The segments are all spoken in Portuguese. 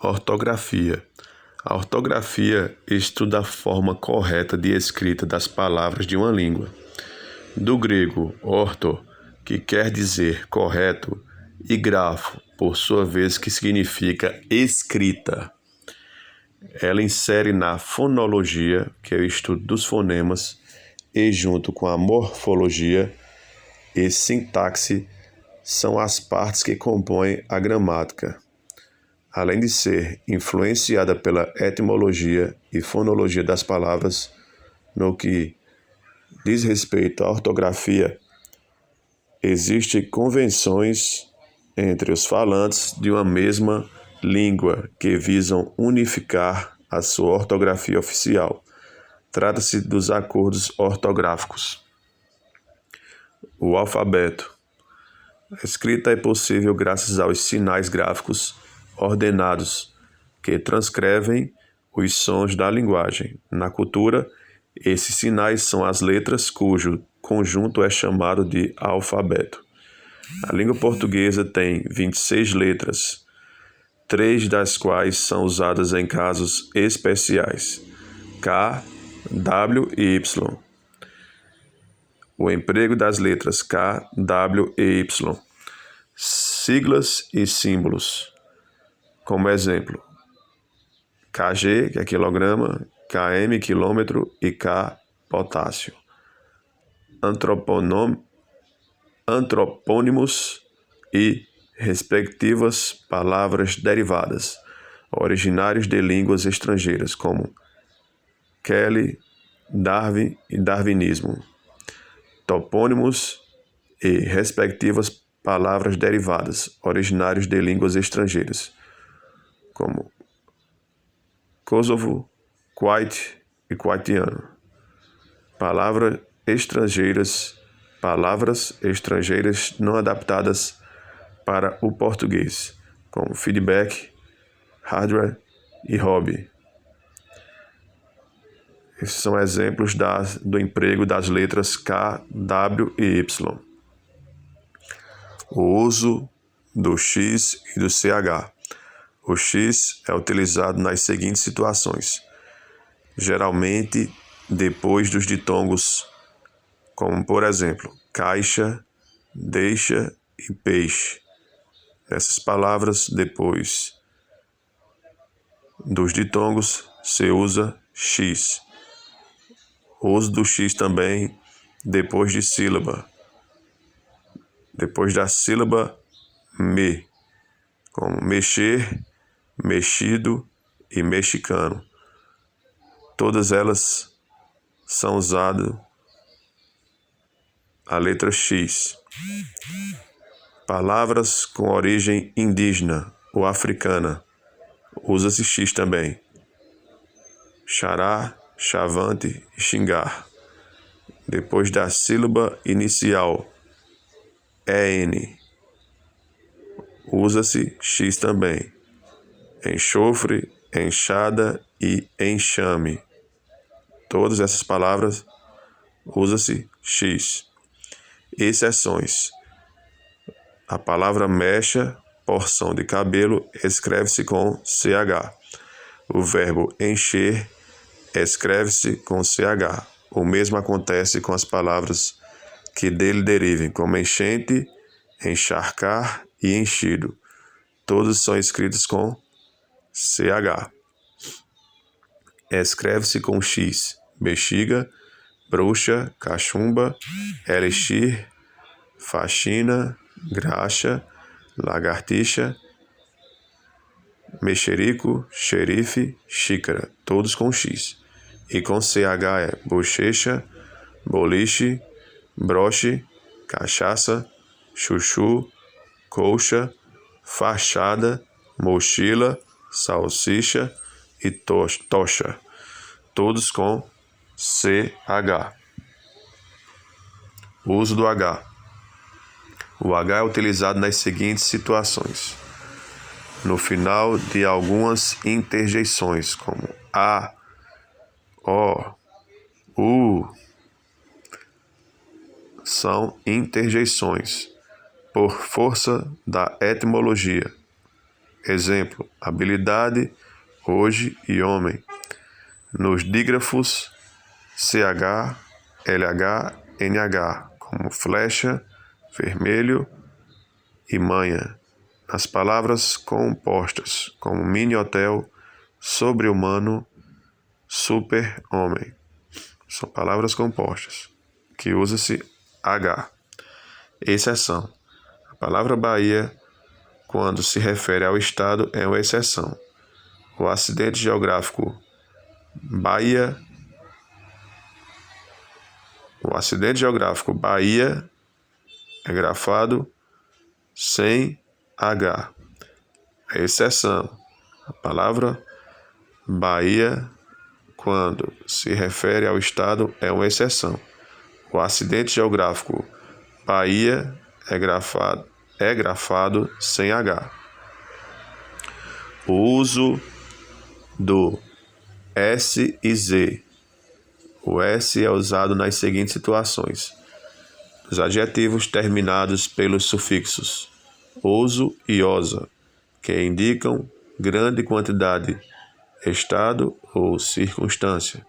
Ortografia. A ortografia estuda a forma correta de escrita das palavras de uma língua. Do grego orto, que quer dizer correto, e grafo, por sua vez, que significa escrita. Ela insere na fonologia, que é o estudo dos fonemas, e junto com a morfologia e sintaxe, são as partes que compõem a gramática. Além de ser influenciada pela etimologia e fonologia das palavras, no que diz respeito à ortografia, existem convenções entre os falantes de uma mesma língua que visam unificar a sua ortografia oficial. Trata-se dos acordos ortográficos. O alfabeto. A escrita é possível graças aos sinais gráficos ordenados que transcrevem os sons da linguagem. Na cultura, esses sinais são as letras cujo conjunto é chamado de alfabeto. A língua portuguesa tem 26 letras, 3 das quais são usadas em casos especiais: K, W e Y. O emprego das letras K, W e Y, siglas e símbolos. Como exemplo, Kg, que é quilograma, Km, quilômetro, e K, potássio. Antropônimos e respectivas palavras derivadas, originários de línguas estrangeiras, como Kelly, Darwin e darwinismo. Topônimos e respectivas palavras derivadas, originários de línguas estrangeiras, como Kosovo, Kuwait e Kuwaitiano. Palavras estrangeiras não adaptadas para o português, como feedback, hardware e hobby. Esses são exemplos do emprego das letras K, W e Y. O uso do X e do CH. O X é utilizado nas seguintes situações, geralmente depois dos ditongos, como por exemplo, caixa, deixa e peixe. Nessas palavras, depois dos ditongos, se usa X. O uso do X também depois de sílaba, depois da sílaba me, como mexer, mexido e mexicano. Todas elas são usadas a letra X. Palavras com origem indígena ou africana, usa-se X também. Xará, chavante e xingar. Depois da sílaba inicial EN, usa-se X também. Enxofre, enxada e enxame. Todas essas palavras usa-se X. Exceções. A palavra mecha, porção de cabelo, escreve-se com CH. O verbo encher escreve-se com CH. O mesmo acontece com as palavras que dele derivem, como enchente, encharcar e enchido. Todos são escritos com CH. Escreve-se com X. Bexiga, bruxa, cachumba, elixir, faxina, graxa, lagartixa, mexerico, xerife, xícara, todos com X. E com CH é bochecha, boliche, broche, cachaça, chuchu, colcha, fachada, mochila, salsicha e tocha, todos com CH. O uso do H. O H é utilizado nas seguintes situações: no final de algumas interjeições, como A, O, U. São interjeições por força da etimologia. Exemplo: habilidade, hoje e homem. Nos dígrafos, CH, LH, NH, como flecha, vermelho e manha. Nas palavras compostas, como mini hotel, sobre-humano, super-homem. São palavras compostas, que usa-se H. Exceção. A palavra Bahia, quando se refere ao estado, é uma exceção. O acidente geográfico Bahia é grafado sem H. A exceção. A palavra Bahia, quando se refere ao estado, é uma exceção. O acidente geográfico Bahia é grafado sem H. O uso do S e Z. O S é usado nas seguintes situações: os adjetivos terminados pelos sufixos oso e osa, que indicam grande quantidade, estado ou circunstância,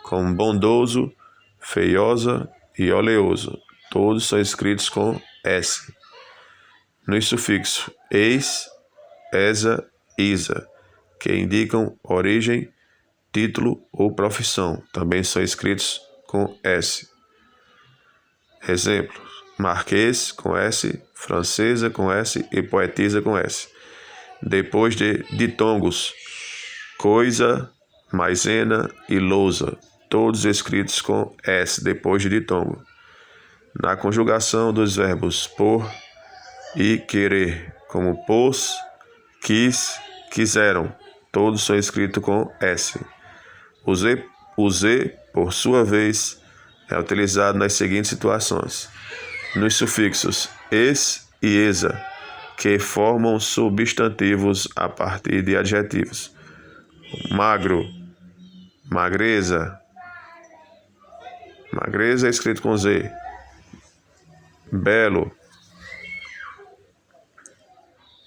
como bondoso, feiosa e oleoso. Todos são escritos com S. Nos sufixos eis, esa, isa, que indicam origem, título ou profissão, também são escritos com S. Exemplos: marquês com S, francesa com S e poetisa com S. Depois de ditongos, coisa, maisena e lousa, todos escritos com S depois de ditongo. Na conjugação dos verbos por e querer, como pôs, quis, quiseram, todos são escritos com S. O Z, por sua vez, é utilizado nas seguintes situações: nos sufixos es e esa, que formam substantivos a partir de adjetivos. Magro, magreza. Magreza é escrito com Z. Belo,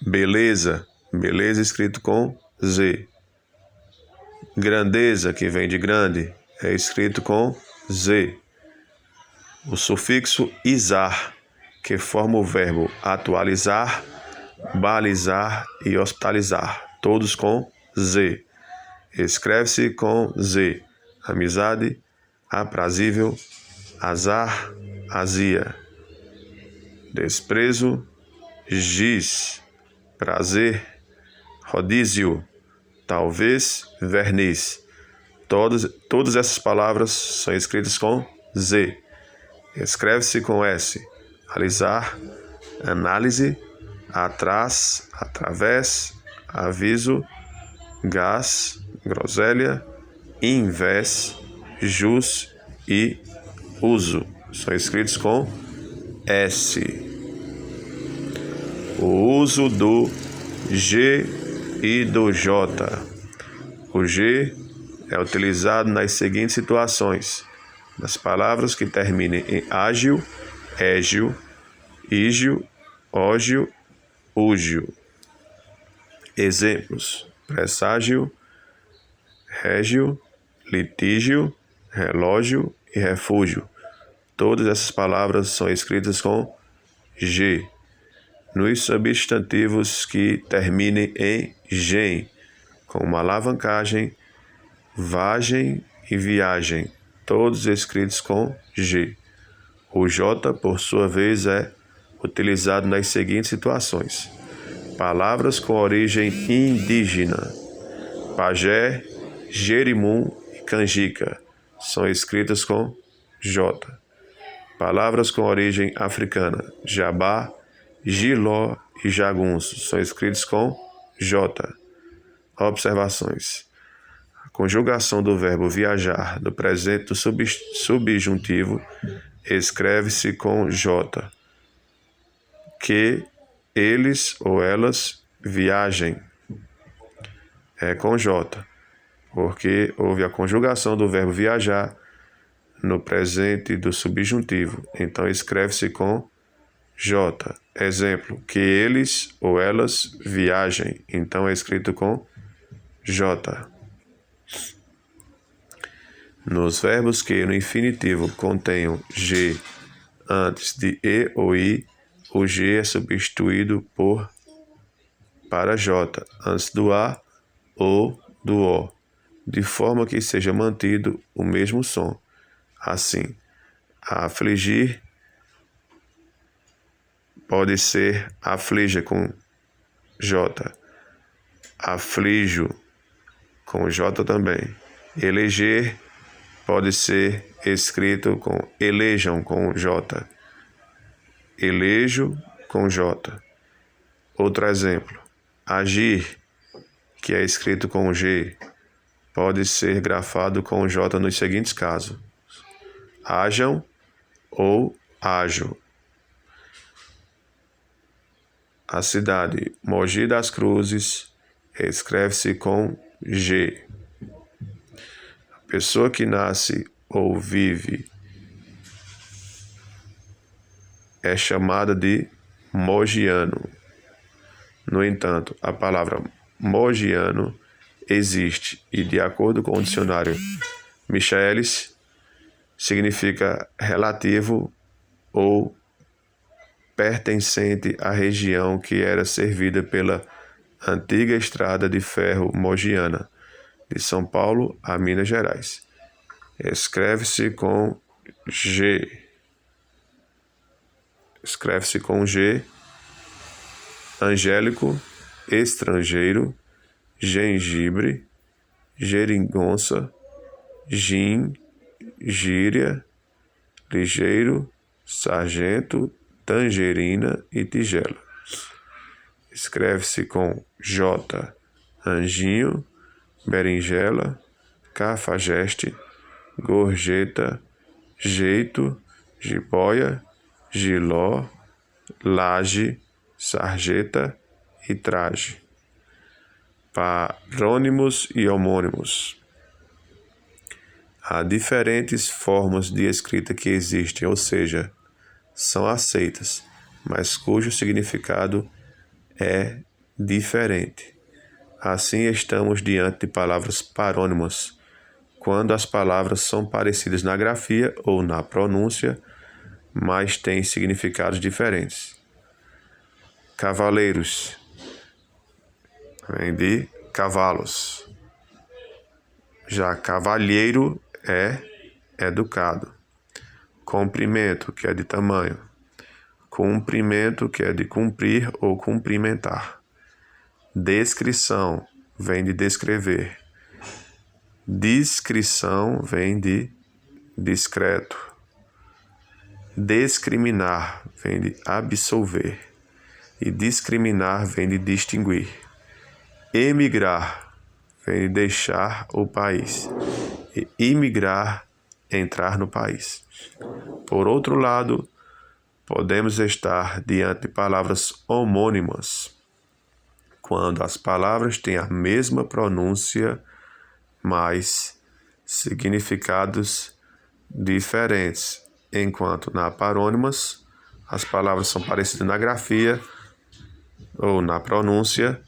beleza. Beleza é escrito com Z. Grandeza, que vem de grande, é escrito com Z. O sufixo izar, que forma o verbo atualizar, balizar e hospitalizar, todos com Z. Escreve-se com Z. Amizade, aprazível, azar, azia. Desprezo, giz. Prazer, rodízio. Talvez, verniz. Todas essas palavras são escritas com Z. Escreve-se com S. Alisar, análise, atrás, através, aviso, gás, groselha, invés, jus e uso. São escritos com S. O uso do G e do J. O G é utilizado nas seguintes situações: nas palavras que terminem em ágil, égio, ígio, ógio, úgio. Exemplos: presságio, régio, litígio, relógio e refúgio. Todas essas palavras são escritas com G. Nos substantivos que terminem em gen, como alavancagem, vagem e viagem, todos escritos com G. O J, por sua vez, é utilizado nas seguintes situações: palavras com origem indígena, pajé, jerimum e canjica, são escritas com J. Palavras com origem africana, jabá, giló e jagunço, são escritos com J. Observações: a conjugação do verbo viajar no presente do subjuntivo escreve-se com J. Que eles ou elas viajem é com J, porque houve a conjugação do verbo viajar no presente do subjuntivo, então escreve-se com J. Exemplo, que eles ou elas viajem. Então é escrito com J. Nos verbos que no infinitivo contenham G antes de E ou I, o G é substituído para J antes do A ou do O, de forma que seja mantido o mesmo som. Assim, afligir pode ser aflige com J, aflijo com J também. Eleger pode ser escrito com elejam com J, elejo com J. Outro exemplo, agir, que é escrito com G, pode ser grafado com J nos seguintes casos: hajam ou ajo. A cidade Mogi das Cruzes escreve-se com G. A pessoa que nasce ou vive é chamada de mogiano. No entanto, a palavra mogiano existe e, de acordo com o dicionário Michaelis, significa relativo ou pertencente à região que era servida pela antiga estrada de ferro mogiana, de São Paulo a Minas Gerais. Escreve-se com G. Angélico, estrangeiro, gengibre, geringonça, gin, gíria, ligeiro, sargento, tangerina e tigela. Escreve-se com J, anjinho, berinjela, cafajeste, gorjeta, jeito, jiboia, giló, laje, sarjeta e traje. Parônimos e homônimos. Há diferentes formas de escrita que existem, ou seja, são aceitas, mas cujo significado é diferente. Assim, estamos diante de palavras parônimas, quando as palavras são parecidas na grafia ou na pronúncia, mas têm significados diferentes. Cavaleiros vem de cavalos. Já cavalheiro é educado. Comprimento, que é de tamanho. Cumprimento, que é de cumprir ou cumprimentar. Descrição vem de descrever. Discrição vem de discreto. Discriminar vem de absolver. E discriminar vem de distinguir. Emigrar vem de deixar o país. E imigrar, entrar no país. Por outro lado, podemos estar diante de palavras homônimas, quando as palavras têm a mesma pronúncia, mas significados diferentes, enquanto na parônimas as palavras são parecidas na grafia ou na pronúncia,